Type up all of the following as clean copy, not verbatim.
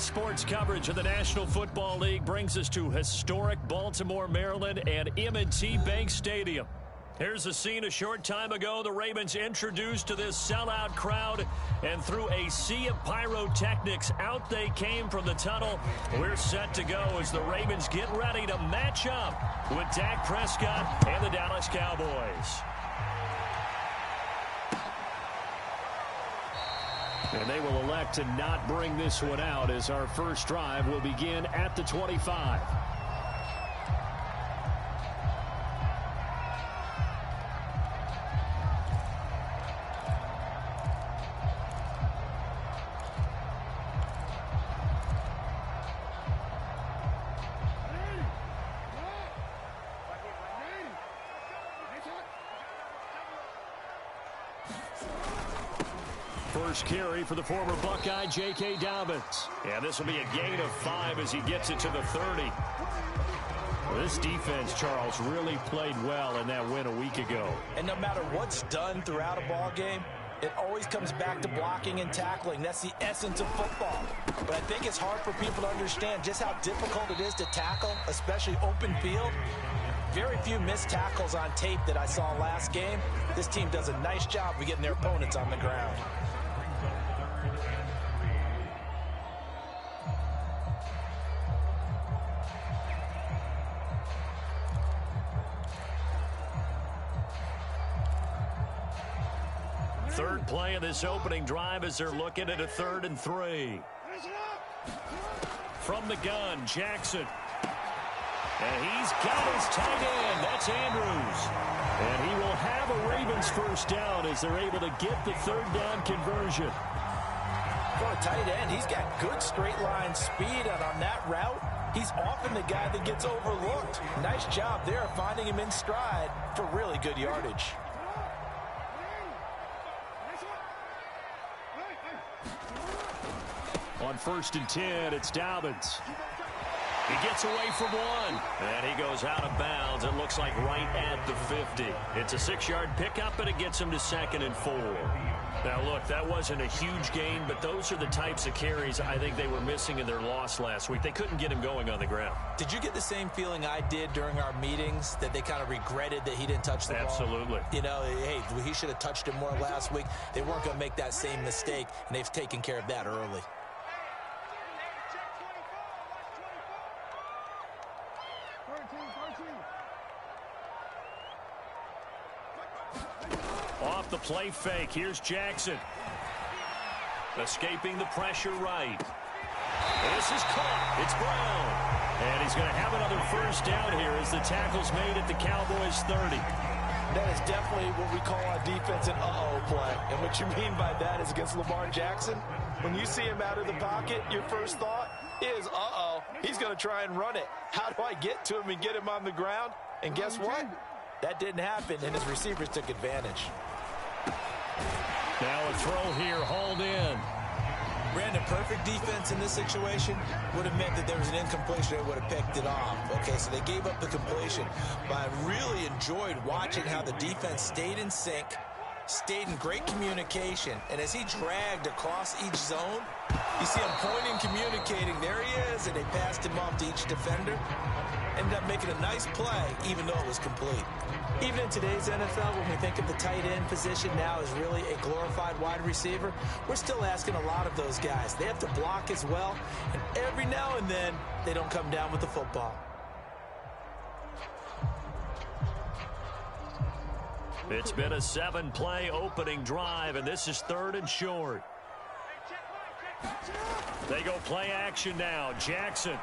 Sports coverage of the National Football League brings us to historic Baltimore, Maryland, and M&T Bank Stadium. Here's a scene a short time ago. The Ravens introduced to this sellout crowd, and through a sea of pyrotechnics, out they came from the tunnel. We're set to go as the Ravens get ready to match up with Dak Prescott and the Dallas Cowboys. And they will elect to not bring this one out as our first drive will begin at the 25. First carry for the former Buckeye, J.K. Dobbins. And this will be a gain of 5 as he gets it to the 30. Well, this defense, Charles, really played well in that win a week ago. And no matter what's done throughout a ball game, it always comes back to blocking and tackling. That's the essence of football. But I think it's hard for people to understand just how difficult it is to tackle, especially open field. Very few missed tackles on tape that I saw last game. This team does a nice job of getting their opponents on the ground. Third play of this opening drive as they're looking at a 3rd and 3. From the gun, Jackson. And he's got his tight end. That's Andrews. And he will have a Ravens first down as they're able to get the 3rd down conversion. For a tight end, he's got good straight line speed, and on that route, he's often the guy that gets overlooked. Nice job there finding him in stride for really good yardage. On 1st and 10, it's Dobbins. He gets away from one, and he goes out of bounds. It looks like right at the 50. It's a 6-yard pickup, and it gets him to 2nd and 4. Now, look, that wasn't a huge gain, but those are the types of carries I think they were missing in their loss last week. They couldn't get him going on the ground. Did you get the same feeling I did during our meetings, that they kind of regretted that he didn't touch the ball? Absolutely. You know, hey, he should have touched him more last week. They weren't going to make that same mistake, and they've taken care of that early. Off the play fake, here's Jackson. Escaping the pressure right. This is caught. It's Brown. And he's going to have another first down here as the tackle's made at the Cowboys 30. That is definitely what we call on defense an uh-oh play. And what you mean by that is against Lamar Jackson, when you see him out of the pocket, your first thought is, uh-oh, he's going to try and run it. How do I get to him and get him on the ground? And guess what? That didn't happen, and his receivers took advantage. Now a throw here, hauled in. Brandon, perfect defense in this situation would have meant that there was an incompletion. They would have picked it off. Okay, so they gave up the completion. But I really enjoyed watching how the defense stayed in sync, stayed in great communication. And as he dragged across each zone, you see him pointing, communicating. There he is, and they passed him off to each defender. Ended up making a nice play, even though it was complete. Even in today's NFL, when we think of the tight end position now as really a glorified wide receiver, we're still asking a lot of those guys. They have to block as well, and every now and then, they don't come down with the football. It's been a 7-play opening drive, and this is 3rd and short. They go play action now. Jackson.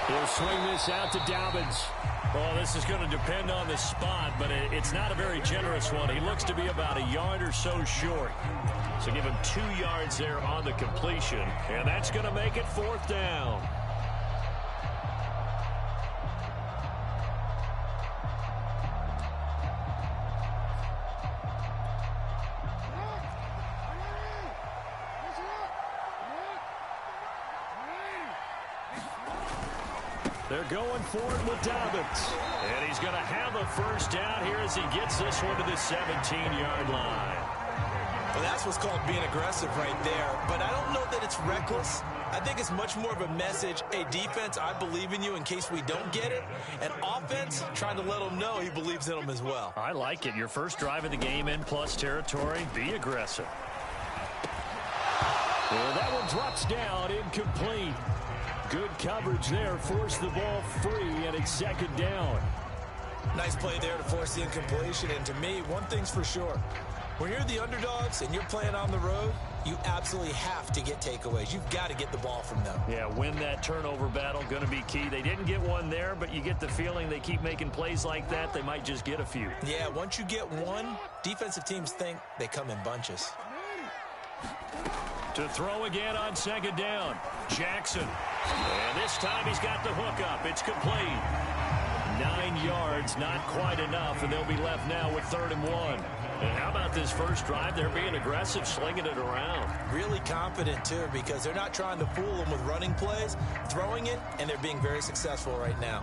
He'll swing this out to Dobbins. Well, this is going to depend on the spot, but it's not a very generous one. He looks to be about a yard or so short. So give him 2 yards there on the completion, and that's going to make it 4th down. They're going for it with Dobbins. And he's going to have a first down here as he gets this one to the 17-yard line. Well, that's what's called being aggressive right there. But I don't know that it's reckless. I think it's much more of a message, hey, defense, I believe in you in case we don't get it. And offense, trying to let them know he believes in them as well. I like it. Your first drive of the game in plus territory, be aggressive. Well, that one drops down, incomplete. Good coverage there, forced the ball free, and it's second down. Nice play there to force the incompletion. And to me, one thing's for sure. When you're the underdogs and you're playing on the road, you absolutely have to get takeaways. You've got to get the ball from them. Yeah, win that turnover battle, going to be key. They didn't get one there, but you get the feeling they keep making plays like that, they might just get a few. Yeah, once you get one, defensive teams think they come in bunches. To throw again on second down, Jackson. And this time he's got the hook up. It's complete. 9 yards, not quite enough, and they'll be left now with 3rd and 1. And how about this first drive? They're being aggressive, slinging it around. Really confident, too, because they're not trying to fool them with running plays, throwing it, and they're being very successful right now.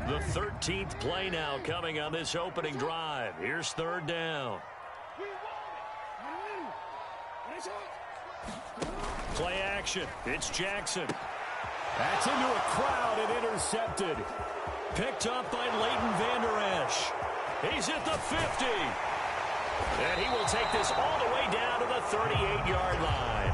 The 13th play now coming on this opening drive. Here's 3rd down. Play action. It's Jackson. That's into a crowd and intercepted. Picked up by Leighton Vander Esch. He's at the 50. And he will take this all the way down to the 38-yard line.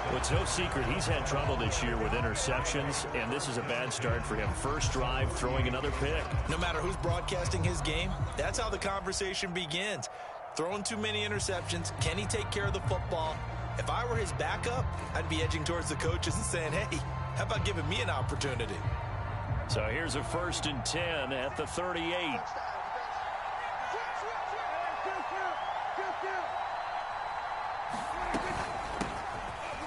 Well, it's no secret he's had trouble this year with interceptions, and this is a bad start for him. First drive, throwing another pick. No matter who's broadcasting his game, that's how the conversation begins. Throwing too many interceptions, can he take care of the football? If I were his backup, I'd be edging towards the coaches and saying, hey, how about giving me an opportunity? So here's a 1st and 10 at the 38.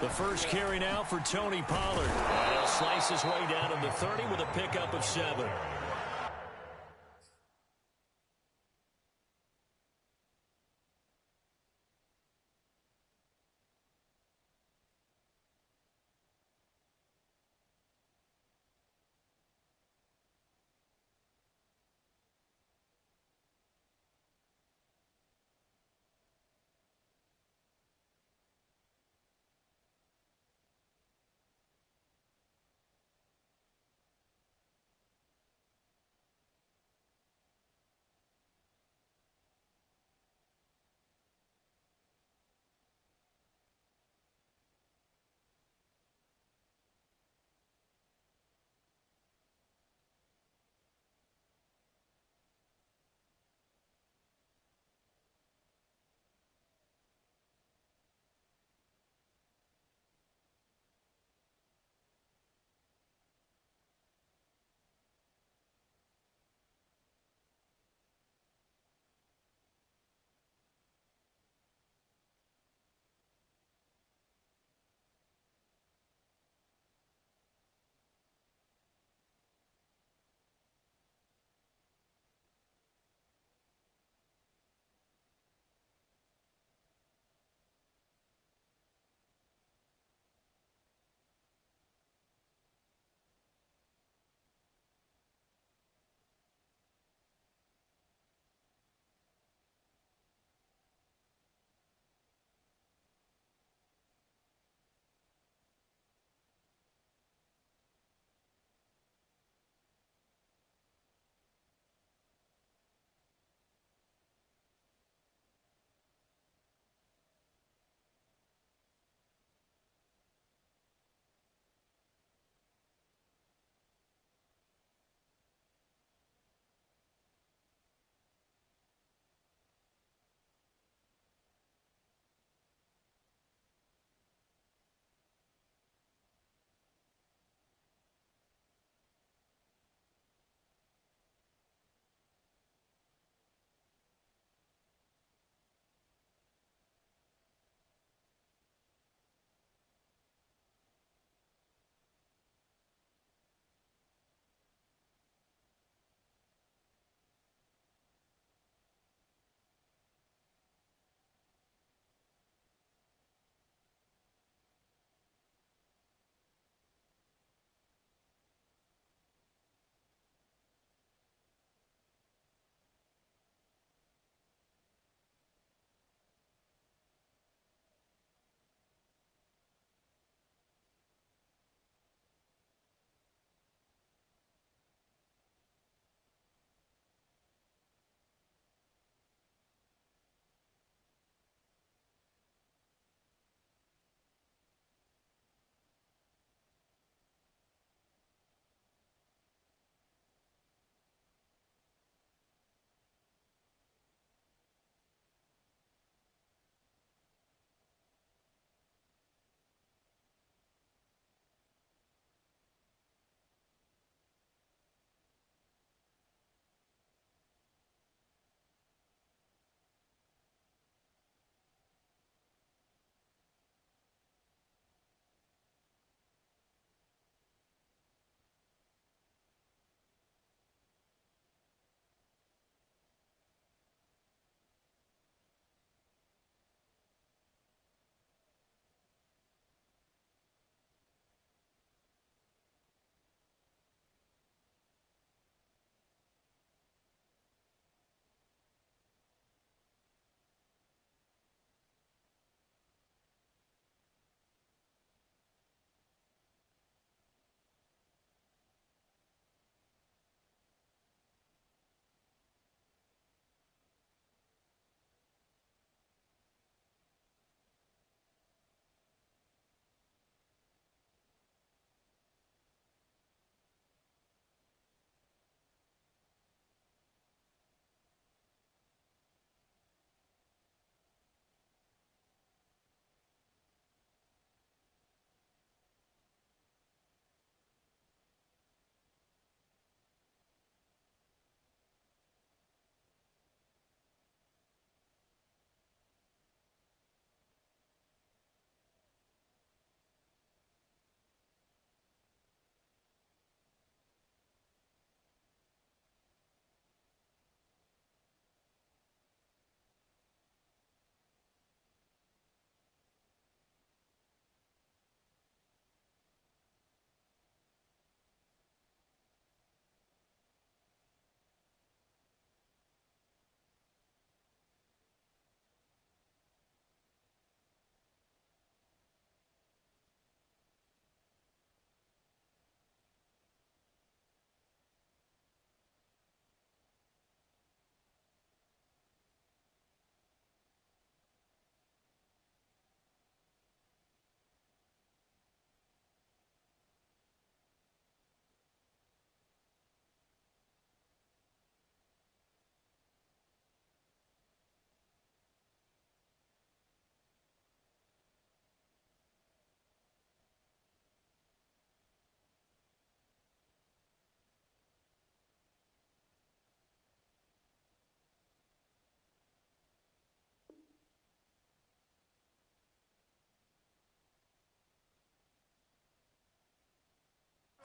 The first carry now for Tony Pollard. And he'll slice his way down to the 30 with a pickup of 7.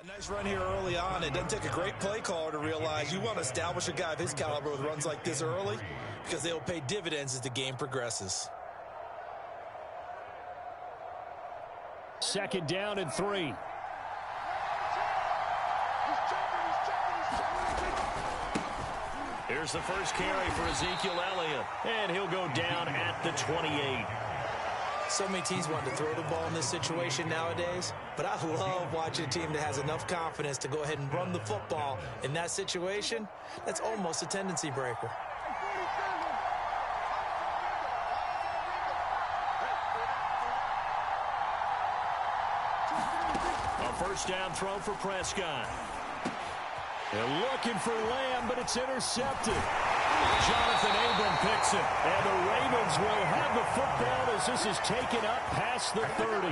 Nice run here early on. It doesn't take a great play caller to realize you want to establish a guy of his caliber with runs like this early because they will pay dividends as the game progresses. 2nd down and 3. Here's the first carry for Ezekiel Elliott, and he'll go down at the 28. So many teams want to throw the ball in this situation nowadays, but I love watching a team that has enough confidence to go ahead and run the football in that situation. That's almost a tendency breaker. A first down throw for Prescott. They're looking for Lamb, but it's intercepted. Jonathan Abram picks it. And the Ravens will have the football as this is taken up past the 30.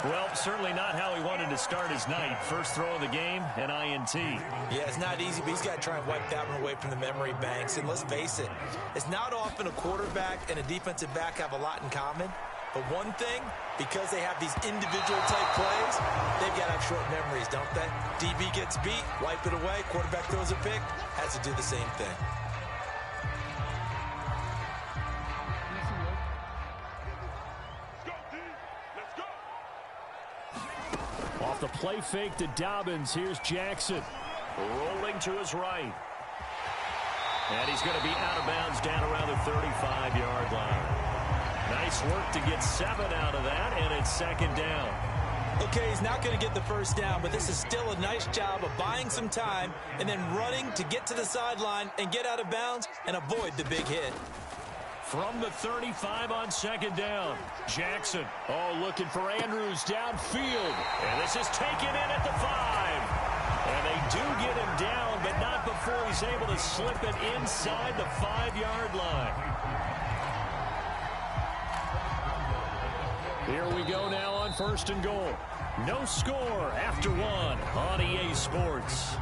Well, certainly not how he wanted to start his night. First throw of the game, an INT. Yeah, it's not easy, but he's got to try and wipe that one away from the memory banks. And let's face it, it's not often a quarterback and a defensive back have a lot in common. But one thing, because they have these individual type plays, they've got to have short memories, don't they? DB gets beat, wipe it away, quarterback throws a pick, has to do the same thing. Off the play fake to Dobbins, here's Jackson. Rolling to his right. And he's going to be out of bounds down around the 35-yard line. Nice work to get 7 out of that, and it's 2nd down. Okay, he's not going to get the first down, but this is still a nice job of buying some time and then running to get to the sideline and get out of bounds and avoid the big hit. From the 35 on 2nd down, Jackson. Oh, looking for Andrews downfield. And this is taken in at the 5. And they do get him down, but not before he's able to slip it inside the 5-yard line. Here we go now on 1st and goal. No score after 1 on EA Sports.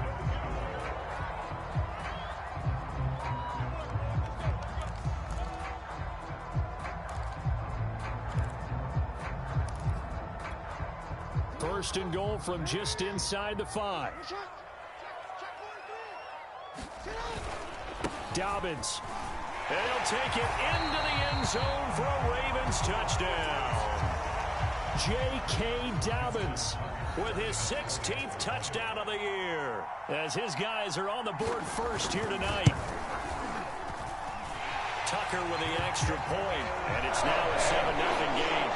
First and goal from just inside the 5. Dobbins. And he'll take it into the end zone for a Ravens touchdown. J.K. Dobbins with his 16th touchdown of the year, as his guys are on the board first here tonight. Tucker with the extra point, and it's now a 7-0 game.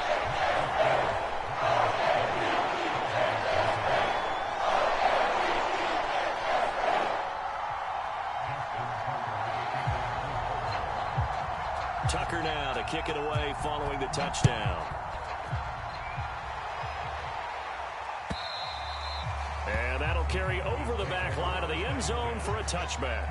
Tucker now to kick it away following the touchdown. And that'll carry over the back line of the end zone for a touchback.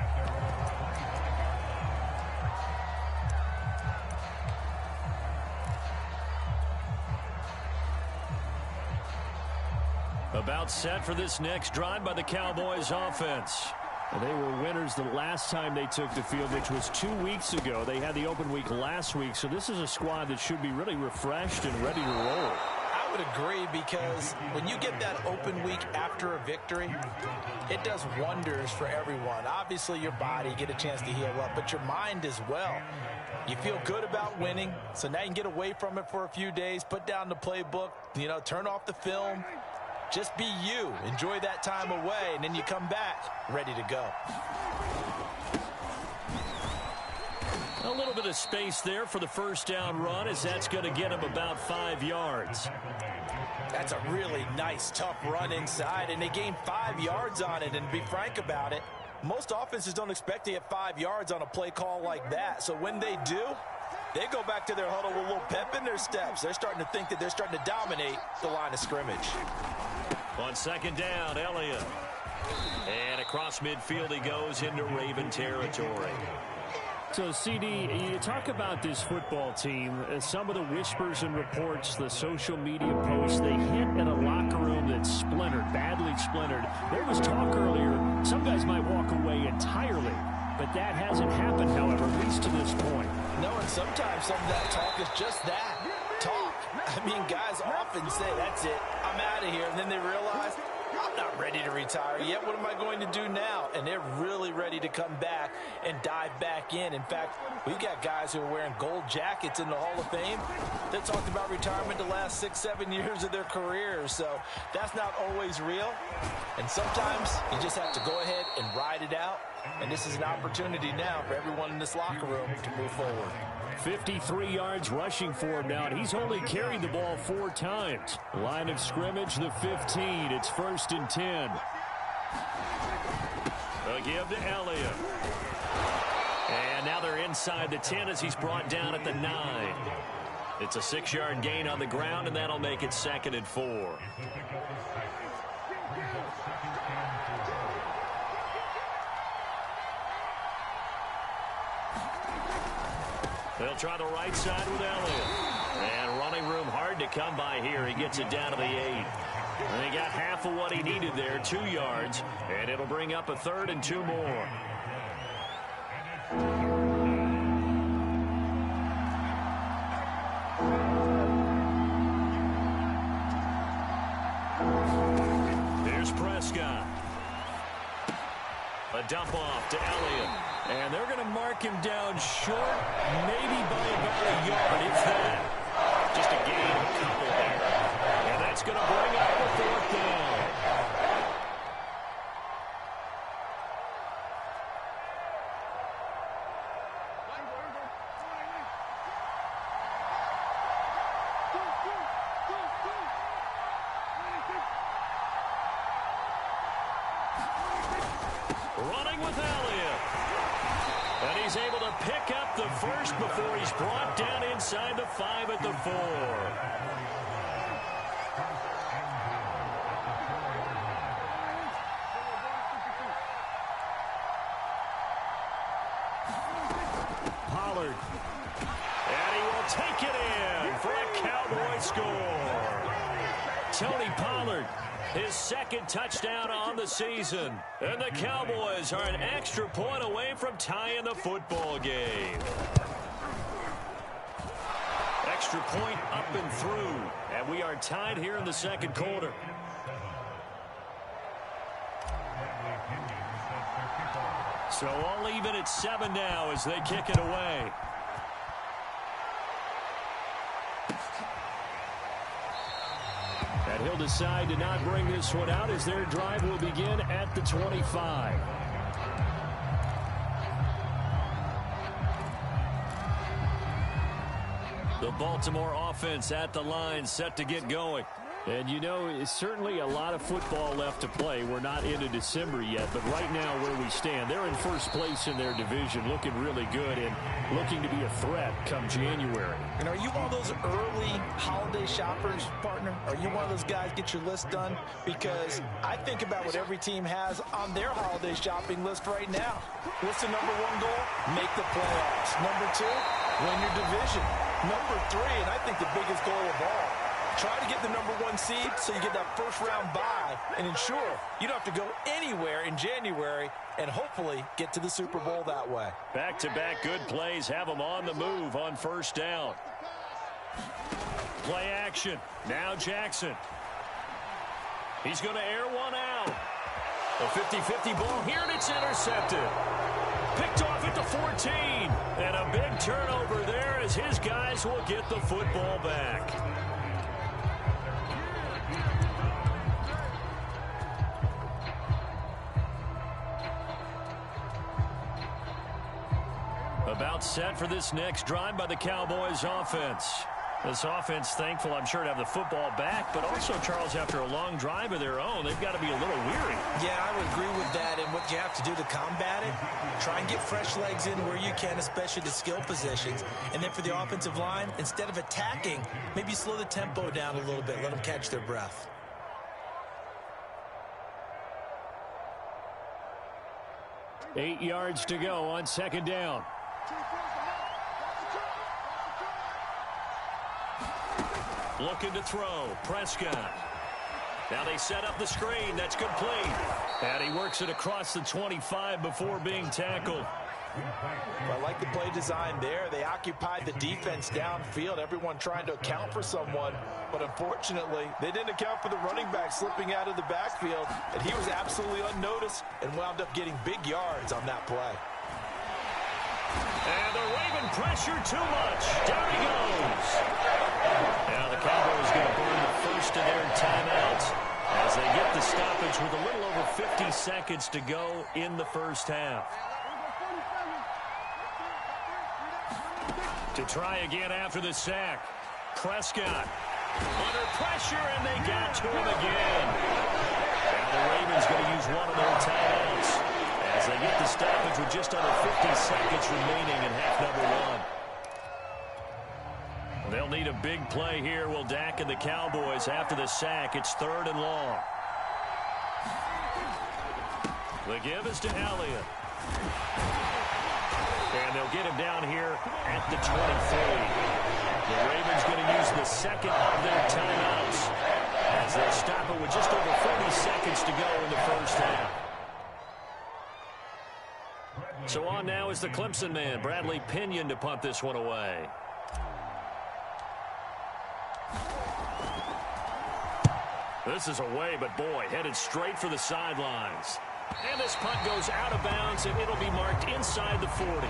About set for this next drive by the Cowboys offense. They were winners the last time they took the field, which was 2 weeks ago. They had the open week last week, so this is a squad that should be really refreshed and ready to roll. I would agree, because when you get that open week after a victory, it does wonders for everyone. Obviously, your body, get a chance to heal up, but your mind as well. You feel good about winning, so now you can get away from it for a few days, put down the playbook, turn off the film. Just be you. Enjoy that time away, and then you come back ready to go. A little bit of space there for the first down run, as that's going to get him about 5 yards. That's a really nice, tough run inside, and they gained 5 yards on it. And to be frank about it, most offenses don't expect to get 5 yards on a play call like that. So when they do, they go back to their huddle with a little pep in their steps. They're starting to think that they're starting to dominate the line of scrimmage. On 2nd down, Elliott. And across midfield he goes into Raven territory. So, CD, you talk about this football team, some of the whispers and reports, the social media posts, they hint at a locker room that's splintered, badly splintered. There was talk earlier, some guys might walk away entirely, but that hasn't happened, however, at least to this point. No, and sometimes some of that talk is just that, talk. I mean, guys often say, that's it, I'm out of here, and then they realize, I'm not ready to retire yet. What am I going to do now? And they're really ready to come back and dive back in. In fact, we've got guys who are wearing gold jackets in the Hall of Fame that talked about retirement the last 6-7 years of their careers. So that's not always real. And sometimes you just have to go ahead and ride it out. And this is an opportunity now for everyone in this locker room to move forward. 53 yards rushing for him now, and he's only carried the ball 4 times. Line of scrimmage, the 15. It's 1st and 10. A give to Elliott. And now they're inside the 10 as he's brought down at the 9. It's a 6-yard gain on the ground, and that'll make it 2nd and 4. They'll try the right side with Elliott. And running room hard to come by here. He gets it down to the 8. And he got half of what he needed there, 2 yards. And it'll bring up a 3rd and 2 more. Here's Prescott. A dump off to Elliott. And they're going to mark him down short, maybe by about a yard, if that. Just a gain of a couple there. And that's going to bring up the 4th down. Running with Elliott. And he's able to pick up the first before he's brought down inside the 5 at the 4. Pollard. And he will take it in for a Cowboy score. Tony Pollard. His 2nd touchdown on the season. And the Cowboys are an extra point away from tying the football game. Extra point up and through. And we are tied here in the 2nd quarter. So all even at 7 now as they kick it away. And he'll decide to not bring this one out as their drive will begin at the 25. The Baltimore offense at the line, set to get going. And, you know, it's certainly a lot of football left to play. We're not into December yet, but right now where we stand, they're in first place in their division, looking really good and looking to be a threat come January. And are you one of those early holiday shoppers, partner? Are you one of those guys get your list done? Because I think about what every team has on their holiday shopping list right now. What's the number 1 goal? Make the playoffs. Number 2, win your division. Number 3, and I think the biggest goal of all, try to get the number 1 seed so you get that first-round bye and ensure you don't have to go anywhere in January and hopefully get to the Super Bowl that way. Back-to-back good plays have them on the move on 1st down. Play action. Now Jackson. He's going to air one out. A 50-50 ball here, and it's intercepted. Picked off at the 14. And a big turnover there as his guys will get the football back. About set for this next drive by the Cowboys offense. This offense, thankful, I'm sure, to have the football back, but also, Charles, after a long drive of their own, they've got to be a little weary. Yeah, I would agree with that, and what you have to do to combat it, try and get fresh legs in where you can, especially the skill positions. And then for the offensive line, instead of attacking, maybe slow the tempo down a little bit, let them catch their breath. Eight yards to go on 2nd down. Looking to throw. Prescott. Now they set up the screen. That's complete. And he works it across the 25 before being tackled. I like the play design there. They occupied the defense downfield, everyone trying to account for someone, but unfortunately, they didn't account for the running back slipping out of the backfield, and he was absolutely unnoticed and wound up getting big yards on that play. And the Raven pressure too much. Down he goes. Now the Cowboys going to burn the first of their timeouts as they get the stoppage with a little over 50 seconds to go in the first half. To try again after the sack. Prescott under pressure, and they got to him again. Now the Ravens going to use one of their timeouts as they get the stoppage with just under 50 seconds remaining in half number one. They'll need a big play here, will Dak and the Cowboys after the sack. It's 3rd and long. The give is to Elliott. And they'll get him down here at the 23. The Ravens going to use the second of their timeouts as they'll stop it with just over 40 seconds to go in the first half. So on now is the Clemson man, Bradley Pinion, to punt this one away. This is away, but boy, headed straight for the sidelines. And this punt goes out of bounds, and it'll be marked inside the 40.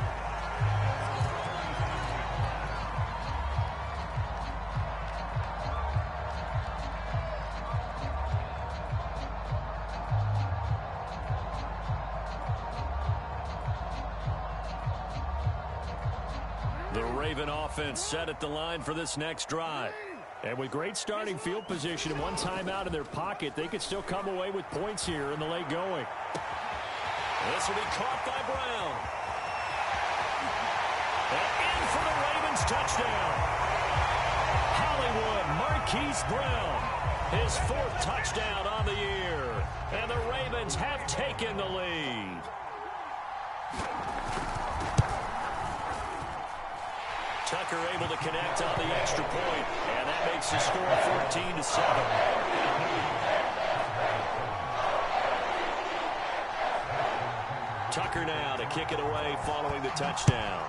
The Raven offense set at the line for this next drive. And with great starting field position and one timeout in their pocket, they could still come away with points here in the late going. This will be caught by Brown. And in for the Ravens touchdown. Hollywood Marquise Brown, his 4th touchdown on the year. And the Ravens have taken the lead. Tucker able to connect on the extra point, and that makes the score 14-7. Tucker now to kick it away following the touchdown.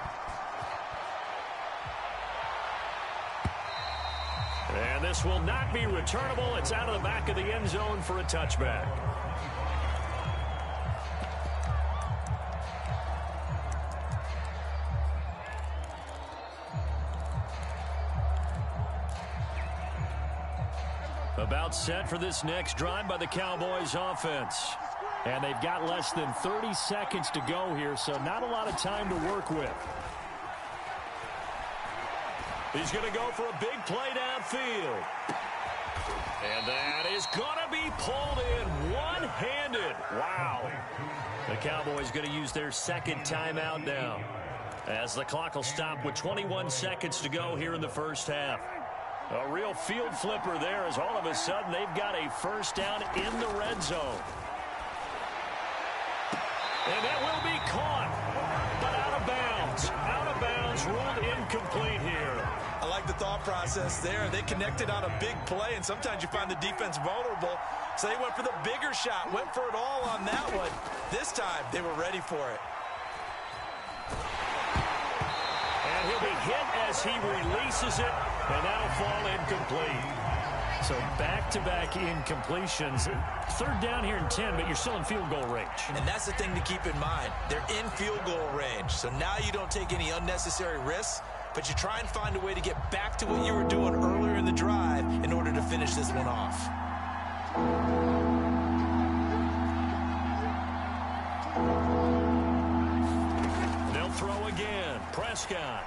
And this will not be returnable. It's out of the back of the end zone for a touchback. About set for this next drive by the Cowboys offense. And they've got less than 30 seconds to go here, so not a lot of time to work with. He's going to go for a big play downfield. And that is going to be pulled in one-handed. Wow. The Cowboys going to use their second timeout now, as the clock will stop with 21 seconds to go here in the first half. A real field flipper there, as all of a sudden they've got a first down in the red zone. And that will be caught, but out of bounds. Out of bounds, ruled incomplete here. I like the thought process there. They connected on a big play, and sometimes you find the defense vulnerable. So they went for the bigger shot, went for it all on that one. This time, they were ready for it. And he'll be hit as he releases it, and that'll fall incomplete. So back-to-back incompletions. 3rd down here and 10, but you're still in field goal range. And that's the thing to keep in mind. They're in field goal range. So now you don't take any unnecessary risks, but you try and find a way to get back to what you were doing earlier in the drive in order to finish this one off. They'll throw again. Prescott.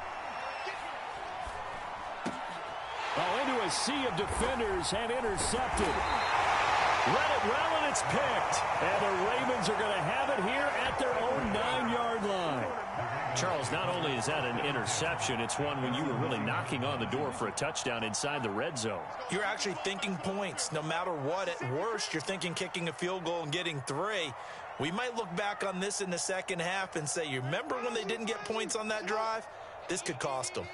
Oh, into a sea of defenders and intercepted. Let it well, and it's picked. And the Ravens are going to have it here at their own 9-yard line. Charles, not only is that an interception, it's one when you were really knocking on the door for a touchdown inside the red zone. You're actually thinking points. No matter what, at worst, you're thinking kicking a field goal and getting 3. We might look back on this in the second half and say, you remember when they didn't get points on that drive? This could cost them.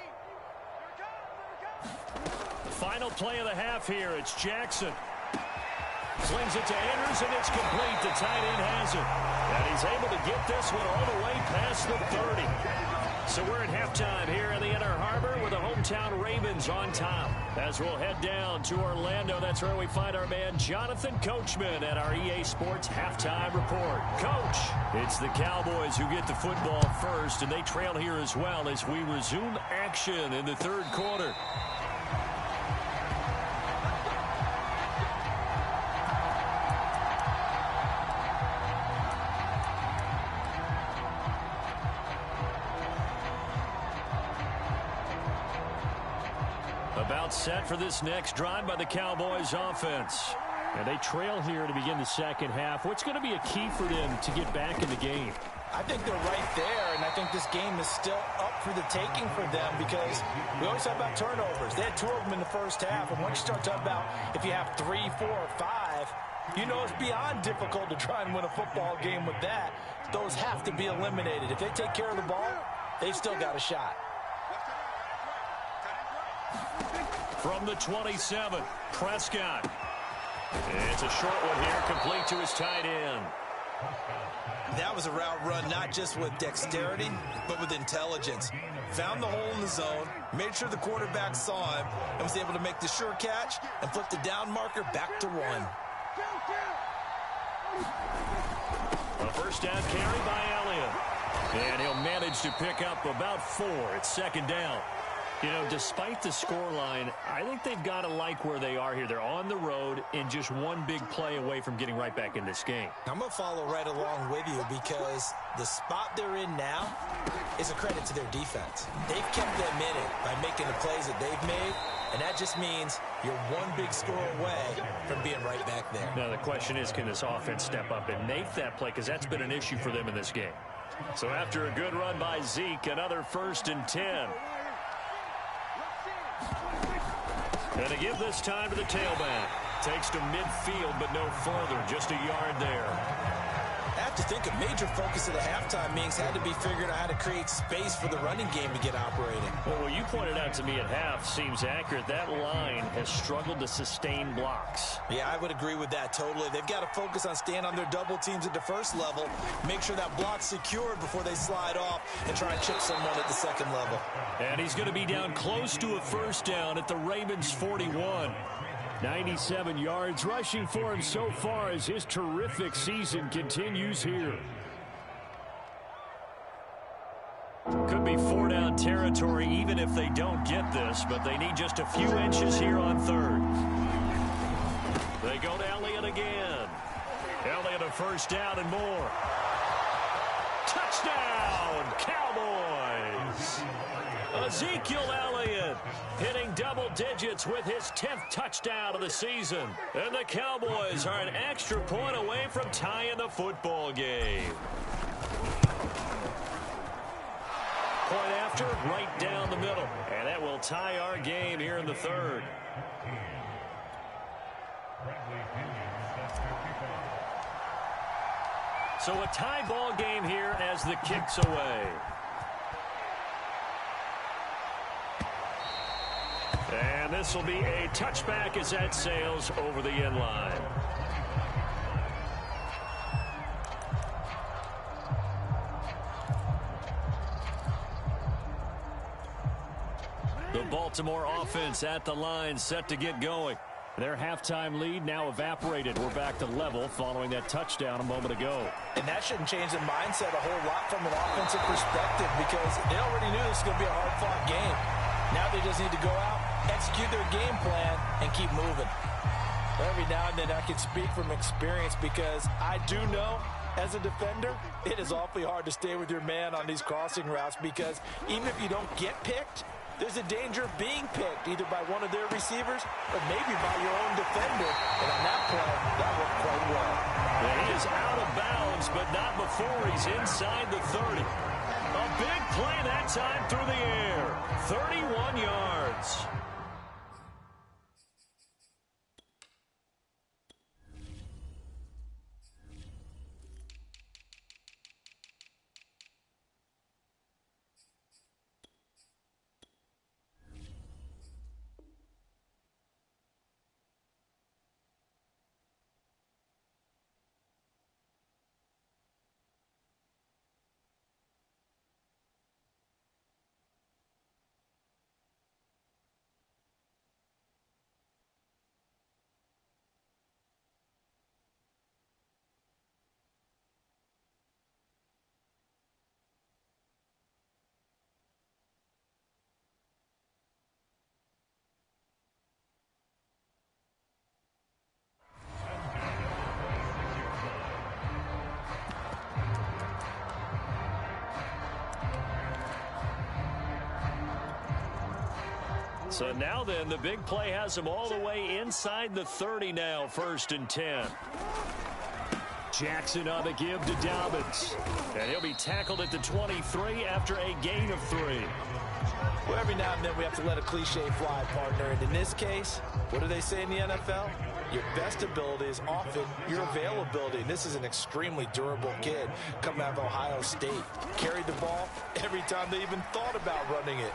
Final play of the half here. It's Jackson. Slings it to Andrews, and it's complete. The tight end has it. And he's able to get this one all the way past the 30. So we're at halftime here in the Inner Harbor with the hometown Ravens on top. As we'll head down to Orlando, that's where we find our man Jonathan Coachman at our EA Sports Halftime Report. Coach, it's the Cowboys who get the football first, and they trail here as well as we resume action in the third quarter. About set for this next drive by the Cowboys offense. And they trail here to begin the second half. What's going to be a key for them to get back in the game? I think they're right there, and I think this game is still up for the taking for them because we always talk about turnovers. They had 2 of them in the first half, and once you start talking about if you have 3, 4, or 5, you know it's beyond difficult to try and win a football game with that. Those have to be eliminated. If they take care of the ball, they've still got a shot. From the 27, Prescott. It's a short one here, complete to his tight end. That was a route run not just with dexterity, but with intelligence. Found the hole in the zone, made sure the quarterback saw him, and was able to make the sure catch and flip the down marker back to 1. A first down carry by Elliott. And he'll manage to pick up about 4. It's second down. You know, despite the scoreline, I think they've got to like where they are here. They're on the road and just one big play away from getting right back in this game. I'm going to follow right along with you because the spot they're in now is a credit to their defense. They've kept them in it by making the plays that they've made, and that just means you're one big score away from being right back there. Now, the question is, can this offense step up and make that play? Because that's been an issue for them in this game. So after a good run by Zeke, another 1st and 10. And to give this time to the tailback. Takes to midfield, but no further. Just a yard there. I have to think a major focus of the halftime meetings had to be figuring out how to create space for the running game to get operating. Well, what you pointed out to me at half seems accurate. That line has struggled to sustain blocks. Yeah, I would agree with that totally. They've got to focus on staying on their double teams at the first level, make sure that block's secured before they slide off and try and chip someone at the second level. And he's going to be down close to a first down at the Ravens 41. 97 yards rushing for him so far as his terrific season continues here. Could be 4-down territory even if they don't get this, but they need just a few inches here on 3rd. They go to Elliott again. Elliott a first down and more. Touchdown, Cowboys! Ezekiel Elliott hitting double digits with his 10th touchdown of the season. And the Cowboys are an extra point away from tying the football game. Point after, right down the middle. And that will tie our game here in the 3rd. So a tie ball game here as the kick's away. And this will be a touchback as that sails over the end line. The Baltimore offense at the line, set to get going. Their halftime lead now evaporated. We're back to level following that touchdown a moment ago. And that shouldn't change the mindset a whole lot from an offensive perspective because they already knew this was going to be a hard-fought game. Now they just need to go out, execute their game plan, and keep moving. Every now and then I can speak from experience because I do know as a defender, it is awfully hard to stay with your man on these crossing routes because even if you don't get picked, there's a danger of being picked either by one of their receivers or maybe by your own defender. And on that play, that worked quite well. Yeah, he is out of bounds, but not before he's inside the 30. A big play that time through the air. 31 yards. So now then, the big play has him all the way inside the 30 now, 1st and 10. Jackson on the give to Dobbins. And he'll be tackled at the 23 after a gain of 3. Well, every now and then we have to let a cliche fly, partner. And in this case, what do they say in the NFL? Your best ability is often your availability. And this is an extremely durable kid coming out of Ohio State. Carried the ball every time they even thought about running it.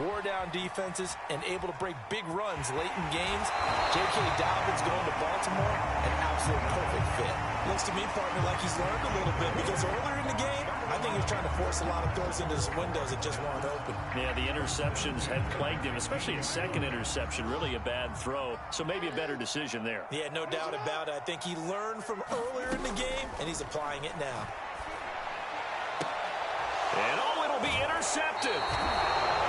Wore down defenses and able to break big runs late in games. J.K. Dobbins going to Baltimore, an absolute perfect fit. Looks to me, partner, like he's learned a little bit because earlier in the game, I think he was trying to force a lot of throws into his windows that just weren't open. Yeah, the interceptions had plagued him, especially a second interception, really a bad throw. So maybe a better decision there. Yeah, no doubt about it. I think he learned from earlier in the game, and he's applying it now. And it'll be intercepted.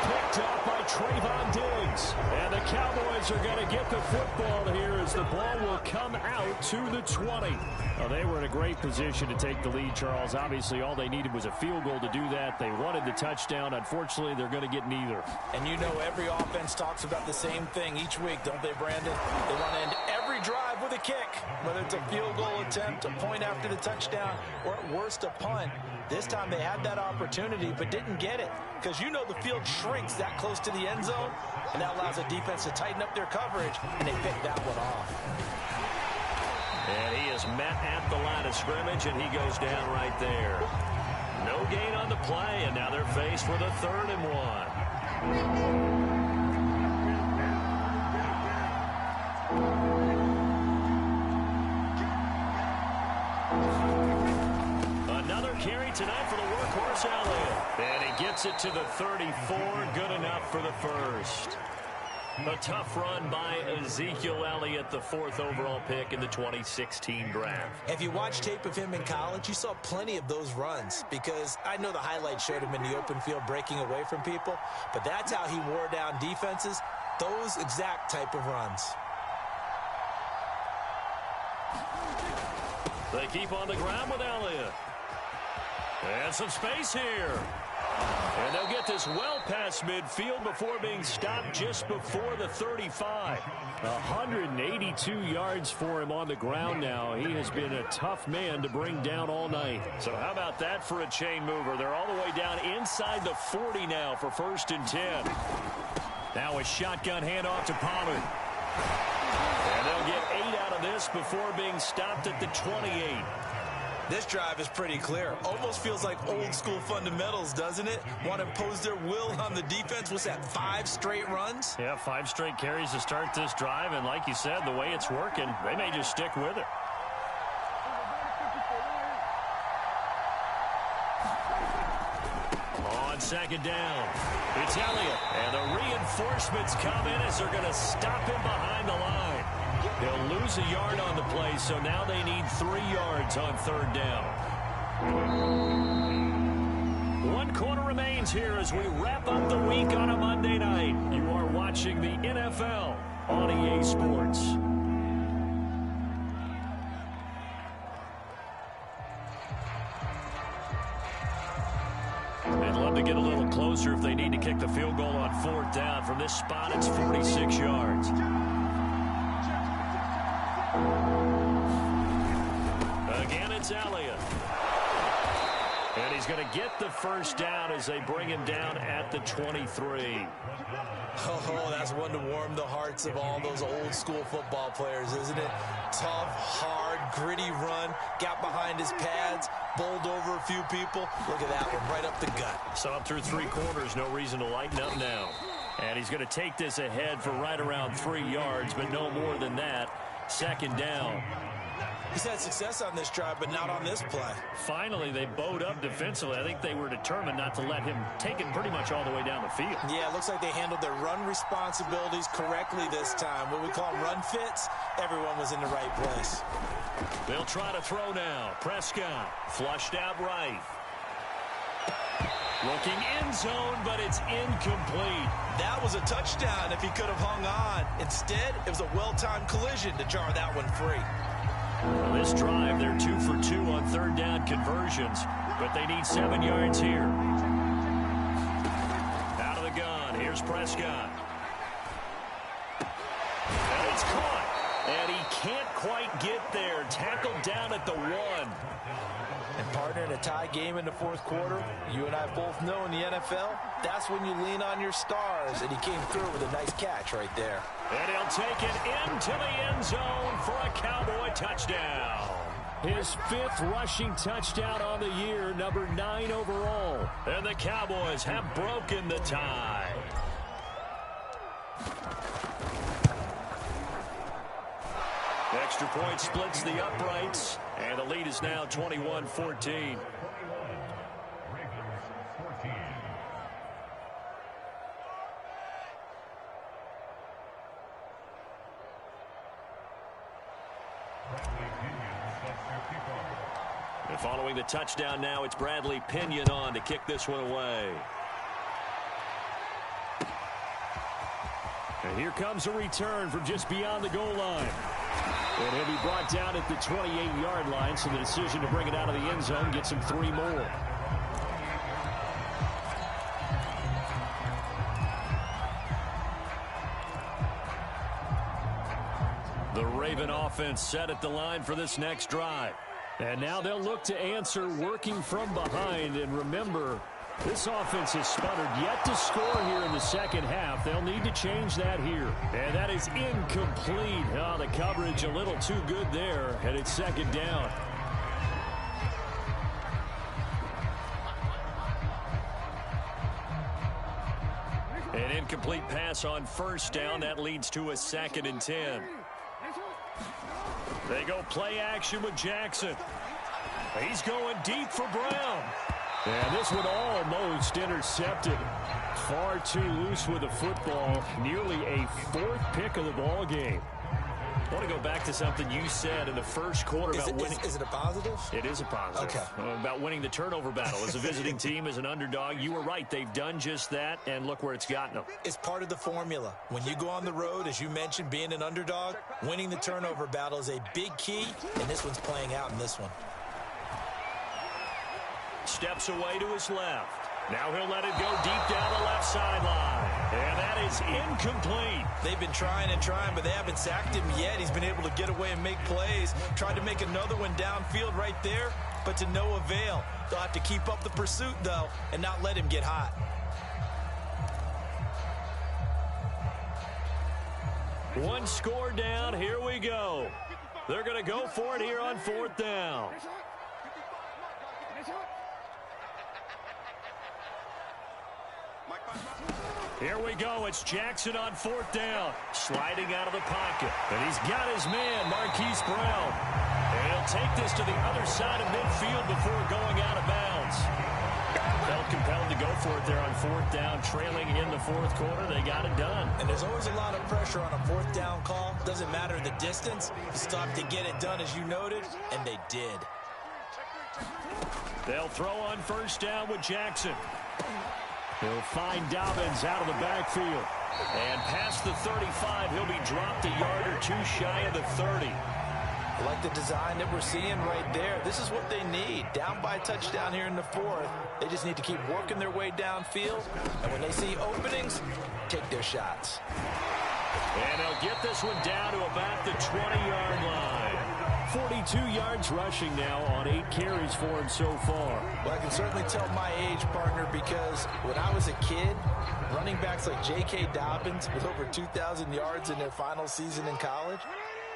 Picked up by Trayvon Diggs. And the Cowboys are going to get the football here as the ball will come out to the 20. Well, they were in a great position to take the lead, Charles. Obviously, all they needed was a field goal to do that. They wanted the touchdown. Unfortunately, they're going to get neither. And you know every offense talks about the same thing each week, don't they, Brandon? They want to end every drive with a kick, whether it's a field goal attempt, a point after the touchdown, or at worst, a punt. This time they had that opportunity but didn't get it because you know the field shrinks that close to the end zone, and that allows the defense to tighten up their coverage, and they picked that one off. And he is met at the line of scrimmage, and he goes down right there. No gain on the play, and now they're faced with a 3rd and 1. Carry tonight for the workhorse Elliott. And he gets it to the 34. Good enough for the 1st. A tough run by Ezekiel Elliott, the 4th overall pick in the 2016 draft. If you watch tape of him in college, you saw plenty of those runs because I know the highlights showed him in the open field breaking away from people, but that's how he wore down defenses, those exact type of runs. They keep on the ground with Elliott. And some space here. And they'll get this well past midfield before being stopped just before the 35. 182 yards for him on the ground now. He has been a tough man to bring down all night. So how about that for a chain mover? They're all the way down inside the 40 now for 1st and 10. Now a shotgun handoff to Pollard. And they'll get 8 out of this before being stopped at the 28. This drive is pretty clear. Almost feels like old school fundamentals, doesn't it? Want to impose their will on the defense. What's that, 5 straight runs? Yeah, 5 straight carries to start this drive. And like you said, the way it's working, they may just stick with it. On 2nd down, it's Elliott. And the reinforcements come in as they're going to stop him behind the line. They'll lose a yard on the play, so now they need 3 yards on 3rd down. 1 quarter remains here as we wrap up the week on a Monday night. You are watching the NFL on EA Sports. They'd love to get a little closer if they need to kick the field goal on 4th down. From this spot, it's 46 yards. Again, it's Elliott. And he's going to get the 1st down as they bring him down at the 23. Oh, that's one to warm the hearts of all those old school football players, isn't it? Tough, hard, gritty run, got behind his pads, bowled over a few people. Look at that one, right up the gut. So up through 3 quarters, no reason to lighten up now. And he's going to take this ahead for right around 3 yards, but no more than that. 2nd down. He's had success on this drive, but not on this play. Finally, they bowed up defensively. I think they were determined not to let him take it pretty much all the way down the field. Yeah, it looks like they handled their run responsibilities correctly this time. What we call run fits, everyone was in the right place. They'll try to throw now. Prescott flushed out right. Looking end zone, but it's incomplete. That was a touchdown if he could have hung on. Instead, it was a well-timed collision to jar that one free. Well, this drive, they're 2 for 2 on 3rd down conversions, but they need 7 yards here. Out of the gun, here's Prescott. It's caught. And he can't quite get there. Tackled down at the 1. And partner, in a tie game in the fourth quarter, you and I both know in the NFL, that's when you lean on your stars. And he came through with a nice catch right there. And he'll take it into the end zone for a Cowboy touchdown. His 5th rushing touchdown on the year, number 9 overall. And the Cowboys have broken the tie. Extra point splits the uprights, and the lead is now 21-14. And following the touchdown now, it's Bradley Pinion on to kick this one away. And here comes a return from just beyond the goal line. And he'll be brought down at the 28-yard line, so the decision to bring it out of the end zone gets him 3 more. The Raven offense set at the line for this next drive. And now they'll look to answer working from behind. And remember, this offense has sputtered yet to score here in the second half. They'll need to change that here. And that is incomplete. Oh, the coverage a little too good there, and it's second down. An incomplete pass on first down. That leads to a 2nd and 10. They go play action with Jackson. He's going deep for Brown. And this one almost intercepted. Far too loose with the football. Nearly a 4th pick of the ball game. I want to go back to something you said in the first quarter about winning. Is it a positive? It is a positive. Okay. About winning the turnover battle. As a visiting team, as an underdog, you were right. They've done just that, and look where it's gotten them. It's part of the formula. When you go on the road, as you mentioned, being an underdog, winning the turnover battle is a big key, and this one's playing out in this one. Steps away to his left. Now he'll let it go deep down the left sideline. And that is incomplete. They've been trying and trying, but they haven't sacked him yet. He's been able to get away and make plays. Tried to make another one downfield right there, but to no avail. They'll have to keep up the pursuit, though, and not let him get hot. One score down. Here we go. They're going to go for it here on 4th down. Here we go. It's Jackson on 4th down. Sliding out of the pocket. And he's got his man, Marquise Brown. And he'll take this to the other side of midfield before going out of bounds. Felt compelled to go for it there on 4th down, trailing in the 4th quarter. They got it done. And there's always a lot of pressure on a 4th down call. Doesn't matter the distance. You stop to get it done, as you noted, and they did. They'll throw on 1st down with Jackson. He'll find Dobbins out of the backfield. And past the 35, he'll be dropped a yard or two shy of the 30. I like the design that we're seeing right there. This is what they need. Down by a touchdown here in the 4th. They just need to keep working their way downfield. And when they see openings, take their shots. And they'll get this one down to about the 20-yard line. 42 yards rushing now on 8 carries for him so far. Well, I can certainly tell my age, partner, because when I was a kid, running backs like J.K. Dobbins with over 2,000 yards in their final season in college,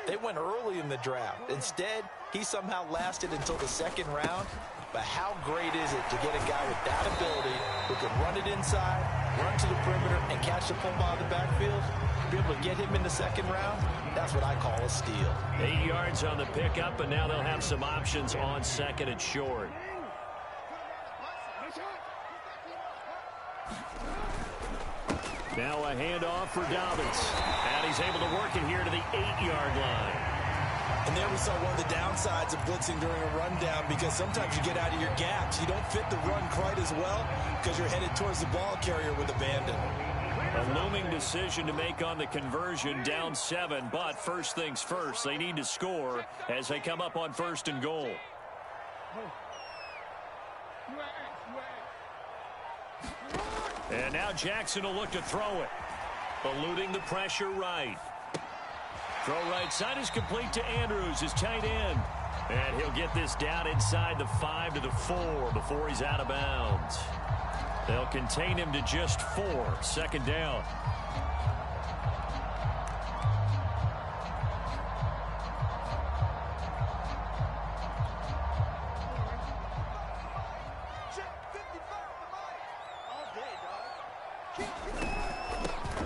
they went early in the draft. Instead, he somehow lasted until the 2nd round. But how great is it to get a guy with that ability who can run it inside, run to the perimeter, and catch the football out of the backfield? Be able to get him in the 2nd round? That's what I call a steal. 8 yards on the pickup, and now they'll have some options on 2nd and short. Now a handoff for Dobbins. And he's able to work it here to the 8-yard line. And there we saw one of the downsides of blitzing during a rundown, because sometimes you get out of your gaps. You don't fit the run quite as well because you're headed towards the ball carrier with abandon. A looming decision to make on the conversion, down 7, but first things first, they need to score as they come up on 1st and goal. And now Jackson will look to throw it. Eluding the pressure right. Throw right side is complete to Andrews, his tight end. And he'll get this down inside the 5 to the 4 before he's out of bounds. They'll contain him to just 4. Second down.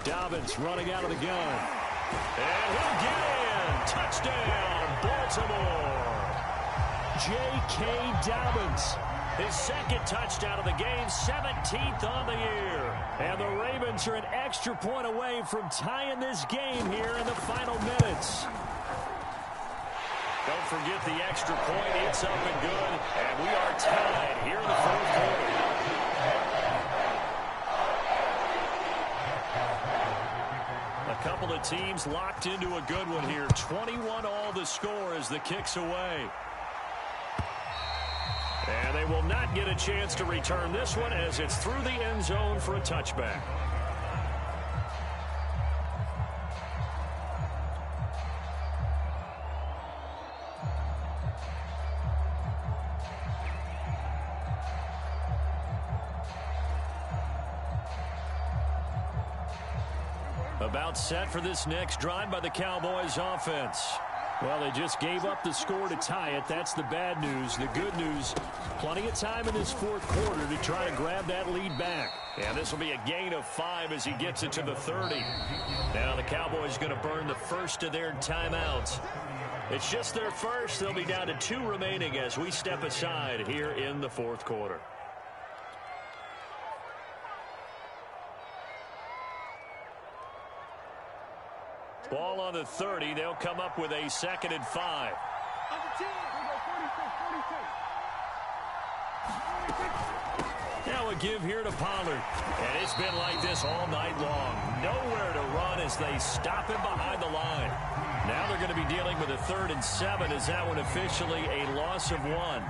Dobbins running out of the gun. And he'll get in. Touchdown, Baltimore. J.K. Dobbins. His second touchdown of the game, 17th on the year. And the Ravens are an extra point away from tying this game here in the final minutes. Don't forget the extra point. It's up and good. And we are tied here in the fourth quarter. A couple of teams locked into a good one here. 21 all the score as the kick's away. And they will not get a chance to return this one as it's through the end zone for a touchback. About set for this next drive by the Cowboys offense. Well, they just gave up the score to tie it. That's the bad news. The good news, plenty of time in this fourth quarter to try to grab that lead back. And this will be a gain of 5 as he gets it to the 30. Now the Cowboys going to burn the first of their timeouts. It's just their first. They'll be down to 2 remaining as we step aside here in the fourth quarter. Ball on the 30. They'll come up with a 2nd and 5. Now a give here to Pollard. And it's been like this all night long. Nowhere to run as they stop him behind the line. Now they're going to be dealing with a 3rd and 7 as that one officially a loss of 1.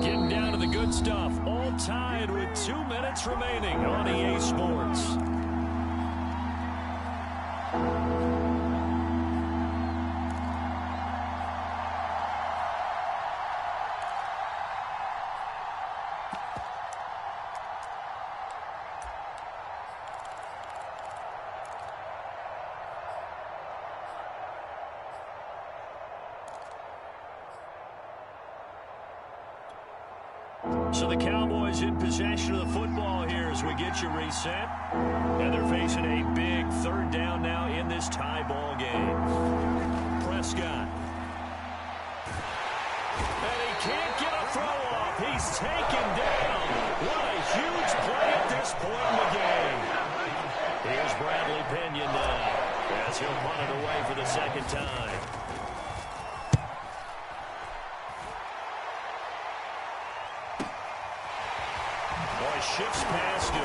Getting down to the good stuff. All tied with 2 minutes remaining on EA Sports. So the Cowboys in possession of the football here as we get you reset. And they're facing a big 3rd down now in this tie ball game. Prescott. And he can't get a throw off. He's taken down. What a huge play at this point in the game. Here's Bradley Pinion now as he'll punt it away for the 2nd time. Shifts past him.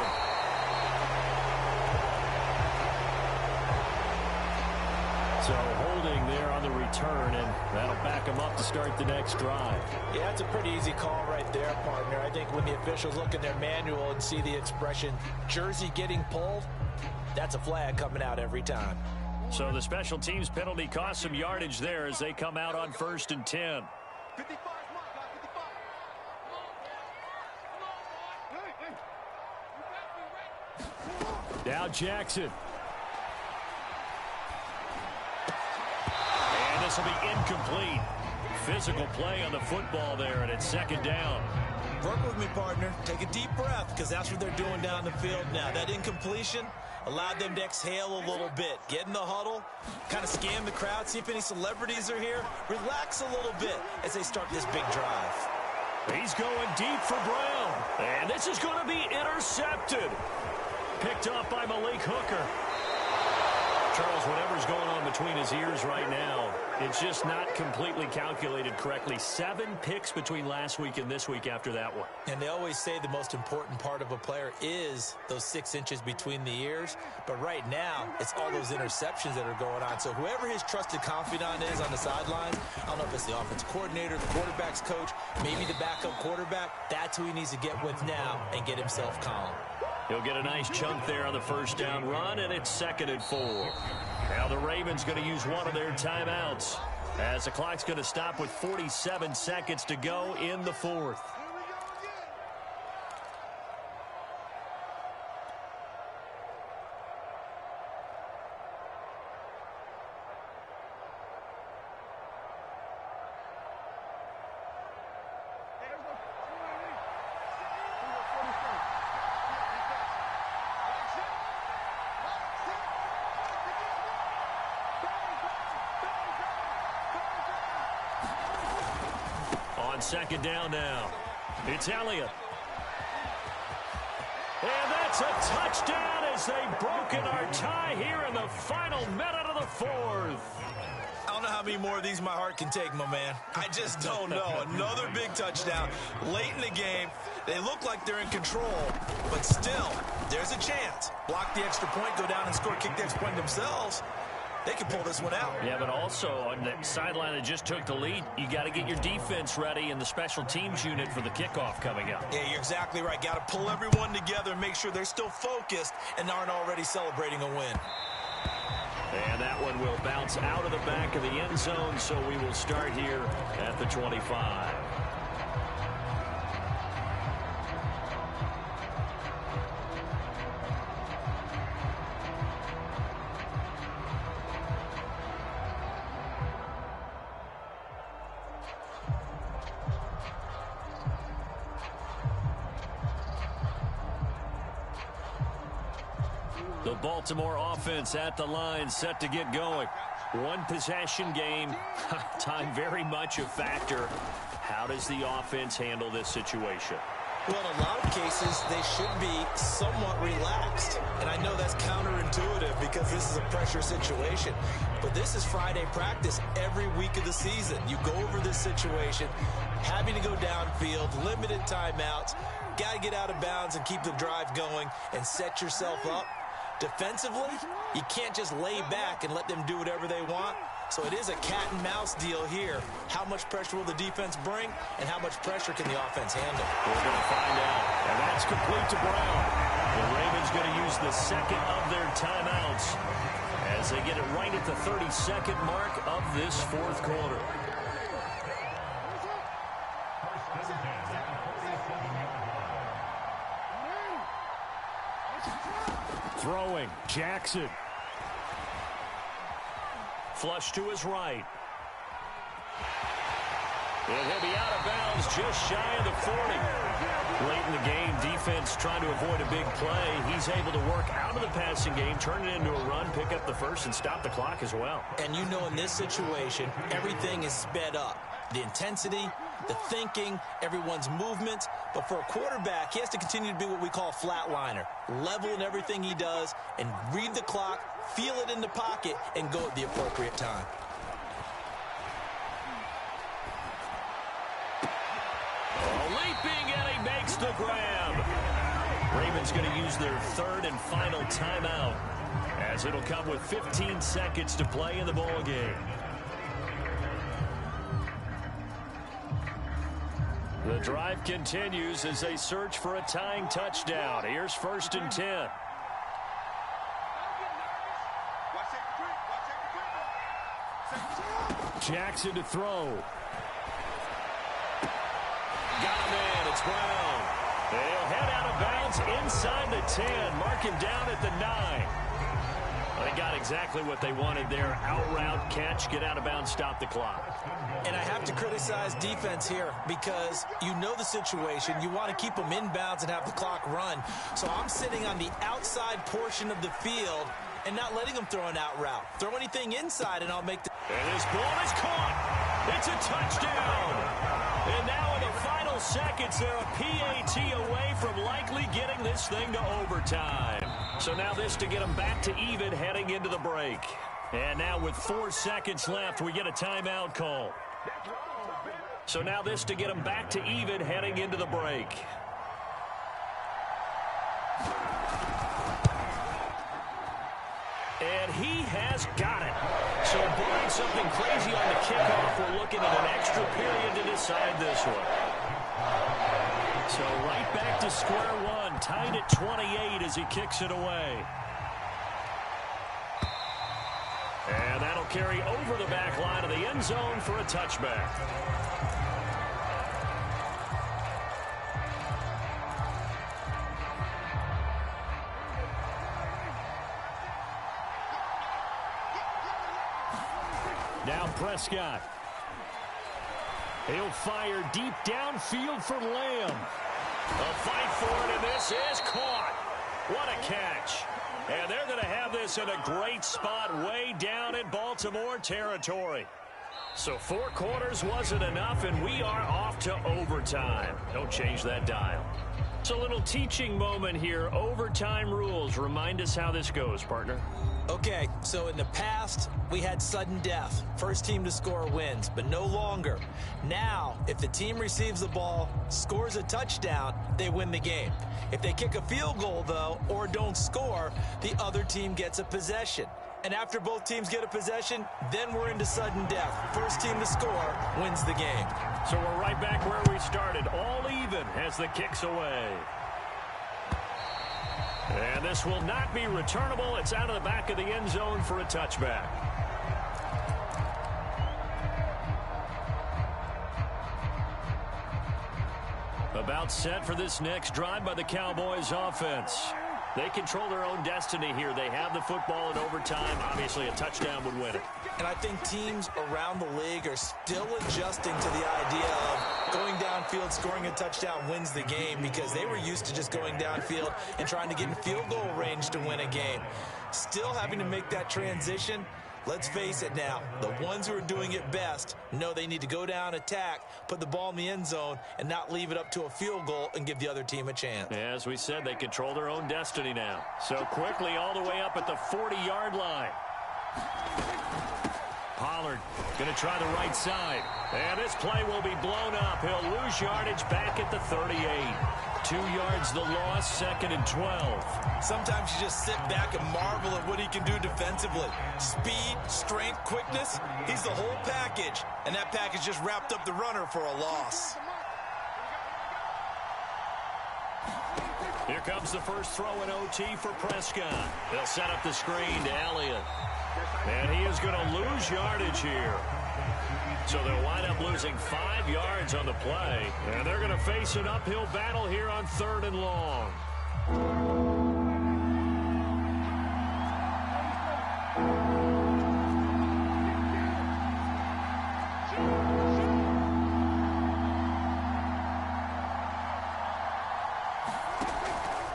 So holding there on the return, and that'll back him up to start the next drive. Yeah, that's a pretty easy call right there, partner. I think when the officials look in their manual and see the expression, jersey getting pulled, that's a flag coming out every time. So the special teams penalty cost some yardage there as they come out on 1st and 10. Now Jackson. And this will be incomplete. Physical play on the football there, and it's 2nd down. Work with me, partner. Take a deep breath, because that's what they're doing down the field now. That incompletion allowed them to exhale a little bit. Get in the huddle, kind of scan the crowd, see if any celebrities are here. Relax a little bit as they start this big drive. He's going deep for Brown. And this is going to be intercepted. Picked up by Malik Hooker. Charles, whatever's going on between his ears right now, it's just not completely calculated correctly. 7 picks between last week and this week after that one. And they always say the most important part of a player is those 6 inches between the ears. But right now, it's all those interceptions that are going on. So whoever his trusted confidant is on the sidelines, I don't know if it's the offensive coordinator, the quarterback's coach, maybe the backup quarterback, that's who he needs to get with now and get himself calm. He'll get a nice chunk there on the first down run, and it's 2nd and 4. Now the Ravens going to use one of their timeouts as the clock's going to stop with 47 seconds to go in the 4th. Second down now. It's Elliott. And that's a touchdown as they've broken our tie here in the final minute of the 4th. I don't know how many more of these my heart can take, my man. I just don't know. Another big touchdown late in the game. They look like they're in control, but still, there's a chance. Block the extra point, go down and score, kick the extra point themselves. They can pull this one out. Yeah, but also on the sideline that just took the lead, you got to get your defense ready and the special teams unit for the kickoff coming up. Yeah, you're exactly right. Got to pull everyone together and make sure they're still focused and aren't already celebrating a win. And that one will bounce out of the back of the end zone, so we will start here at the 25. The Baltimore offense at the line, set to get going. One possession game, time very much a factor. How does the offense handle this situation? Well, in a lot of cases, they should be somewhat relaxed. And I know that's counterintuitive because this is a pressure situation. But this is Friday practice every week of the season. You go over this situation, having to go downfield, limited timeouts, got to get out of bounds and keep the drive going and set yourself up. Defensively, you can't just lay back and let them do whatever they want. So it is a cat and mouse deal here. How much pressure will the defense bring, and how much pressure can the offense handle? We're going to find out. And that's complete to Brown. The Ravens going to use the second of their timeouts as they get it right at the 30-second mark of this 4th quarter. Throwing, Jackson. Flush to his right. And he'll be out of bounds just shy of the 40. Late in the game, defense trying to avoid a big play. He's able to work out of the passing game, turn it into a run, pick up the first, and stop the clock as well. And you know in this situation, everything is sped up. The intensity, the thinking, everyone's movement. But for a quarterback, he has to continue to be what we call a flatliner. Level in everything he does and read the clock, feel it in the pocket, and go at the appropriate time. Leaping, and he makes the grab. Ravens going to use their 3rd and final timeout as it'll come with 15 seconds to play in the ball game. The drive continues as they search for a tying touchdown. Here's 1st and 10. Jackson to throw. Got him in. It's Brown. They'll head out of bounds inside the 10. Mark him down at the 9. They got exactly what they wanted there. Out route, catch, get out of bounds, stop the clock. And I have to criticize defense here because you know the situation. You want to keep them in bounds and have the clock run. So I'm sitting on the outside portion of the field and not letting them throw an out route. Throw anything inside and I'll make the... And this ball is caught. It's a touchdown. And now in the final final seconds, they're a PAT away from likely getting this thing to overtime. So now this to get them back to even heading into the break. And now with 4 seconds left, we get a timeout call. So now this to get them back to even heading into the break. And he has got it. So barring something crazy on the kickoff, we're looking at an extra period to decide this one. So right back to square one, tied at 28 as he kicks it away. And that'll carry over the back line of the end zone for a touchback. Now Prescott. He'll fire deep downfield for Lamb. A fight for it, and this is caught. What a catch. And they're going to have this in a great spot way down in Baltimore territory. So 4 quarters wasn't enough, and we are off to overtime. Don't change that dial. It's a little teaching moment here. Overtime rules. Remind us how this goes, partner. Okay, so in the past, we had sudden death. First team to score wins, but no longer. Now, if the team receives the ball, scores a touchdown, they win the game. If they kick a field goal, though, or don't score, the other team gets a possession. And after both teams get a possession, then we're into sudden death. First team to score wins the game. So we're right back where we started, all even as the kick's away. And this will not be returnable. It's out of the back of the end zone for a touchback. About set for this next drive by the Cowboys offense. They control their own destiny here. They have the football in overtime. Obviously, a touchdown would win it. And I think teams around the league are still adjusting to the idea of going downfield, scoring a touchdown wins the game, because they were used to just going downfield and trying to get in field goal range to win a game. Still having to make that transition. Let's face it now, the ones who are doing it best know they need to go down, attack, put the ball in the end zone, and not leave it up to a field goal and give the other team a chance. As we said, they control their own destiny now. So quickly all the way up at the 40-yard line. Pollard going to try the right side. And this play will be blown up. He'll lose yardage back at the 38. 2 yards the loss, 2nd and 12. Sometimes you just sit back and marvel at what he can do defensively. Speed, strength, quickness, he's the whole package. And that package just wrapped up the runner for a loss. Here comes the first throw in OT for Prescott. They'll set up the screen to Elliott. And he is going to lose yardage here. So they'll wind up losing 5 yards on the play. And they're going to face an uphill battle here on 3rd and long.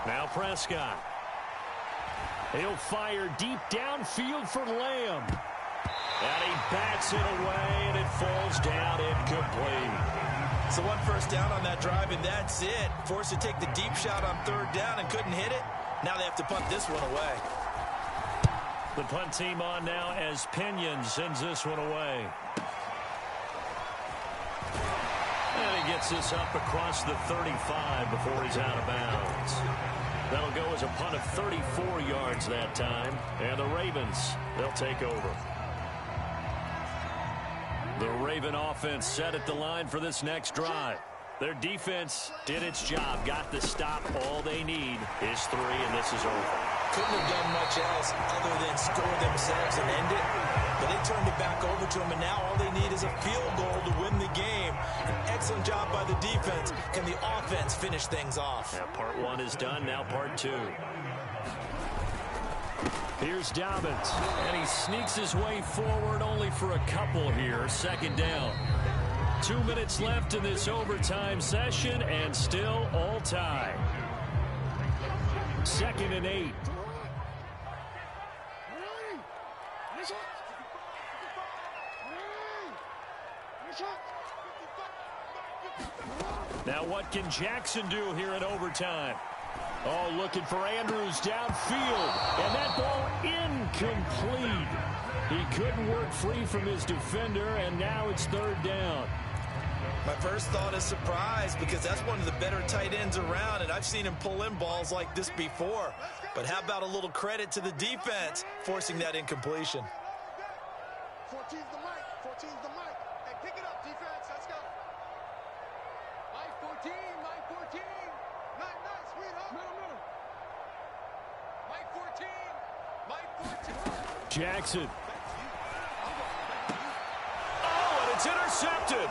Now Prescott. He'll fire deep downfield for Lamb. And he bats it away, and it falls down incomplete. So 1 first down on that drive, and that's it. Forced to take the deep shot on 3rd down and couldn't hit it. Now they have to punt this one away. The punt team on now as Pinion sends this one away. And he gets this up across the 35 before he's out of bounds. That'll go as a punt of 34 yards that time. And the Ravens, they'll take over. The Raven offense set at the line for this next drive. Their defense did its job, got the stop. All they need is 3, and this is over. Couldn't have done much else other than score themselves and end it. But they turned it back over to them, and now all they need is a field goal to win the game. An excellent job by the defense. Can the offense finish things off? Yeah, part 1 is done, now part 2. Here's Dobbins, and he sneaks his way forward only for a couple here. 2nd down. 2 minutes left in this overtime session, and still all tied. 2nd and 8. Now what can Jackson do here in overtime? Oh, looking for Andrews downfield. And that ball incomplete. He couldn't work free from his defender, and now it's third down. My first thought is surprise, because that's one of the better tight ends around, and I've seen him pull in balls like this before. But how about a little credit to the defense forcing that incompletion? 14's the mic. 14's the mic. Hey, pick it up, defense. Let's go. Mike 14. Mike 14. Nice, sweetheart. Middle. Mike 14. Mike 14. Jackson. Oh, and it's intercepted.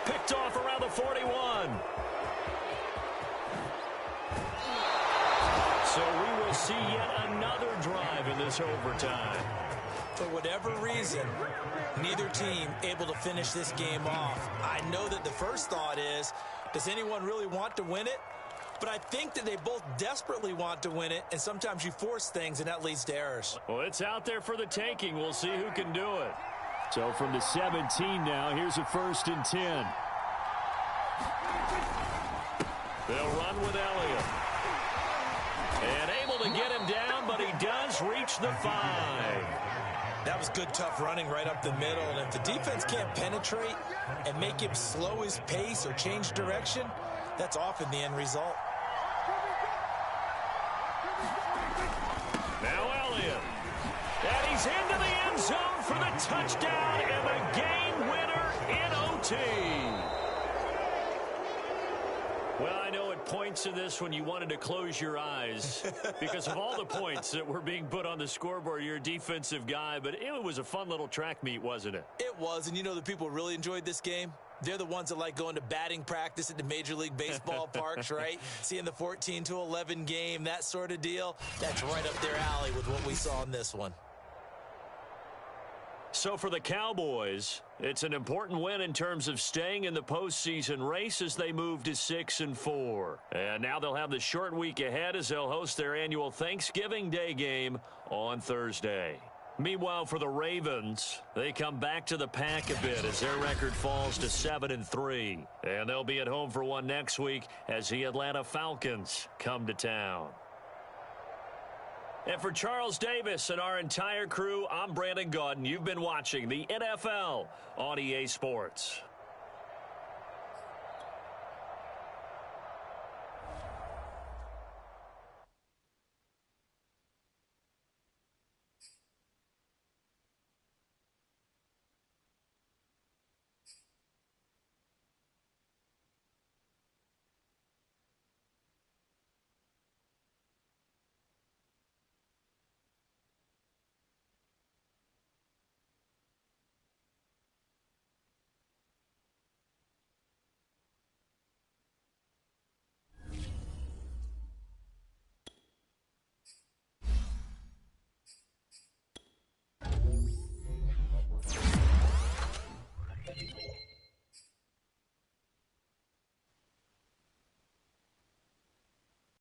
Picked off around the 41. So we will see yet another drive in this overtime. For whatever reason, neither team able to finish this game off. I know that the first thought is, does anyone really want to win it? But I think that they both desperately want to win it, and sometimes you force things, and that leads to errors. Well, it's out there for the taking. We'll see who can do it. So from the 17 now, here's a 1st and 10. They'll run with Elliott. And able to get him down, but he does reach the 5. That was good, tough running right up the middle. And if the defense can't penetrate and make him slow his pace or change direction, that's often the end result. Now Elliott. And he's into the end zone for the touchdown and the game winner in OT. Well, I know it points to this when you wanted to close your eyes because of all the points that were being put on the scoreboard. You're a defensive guy, but it was a fun little track meet, wasn't it? It was, and you know the people really enjoyed this game? They're the ones that like going to batting practice at the Major League Baseball parks, right? Seeing the 14-11 game, that sort of deal. That's right up their alley with what we saw in this one. So for the Cowboys, it's an important win in terms of staying in the postseason race as they move to 6-4. And now they'll have the short week ahead as they'll host their annual Thanksgiving Day game on Thursday. Meanwhile, for the Ravens, they come back to the pack a bit as their record falls to 7-3. And they'll be at home for one next week as the Atlanta Falcons come to town. And for Charles Davis and our entire crew, I'm Brandon Gaudin. You've been watching the NFL on EA Sports.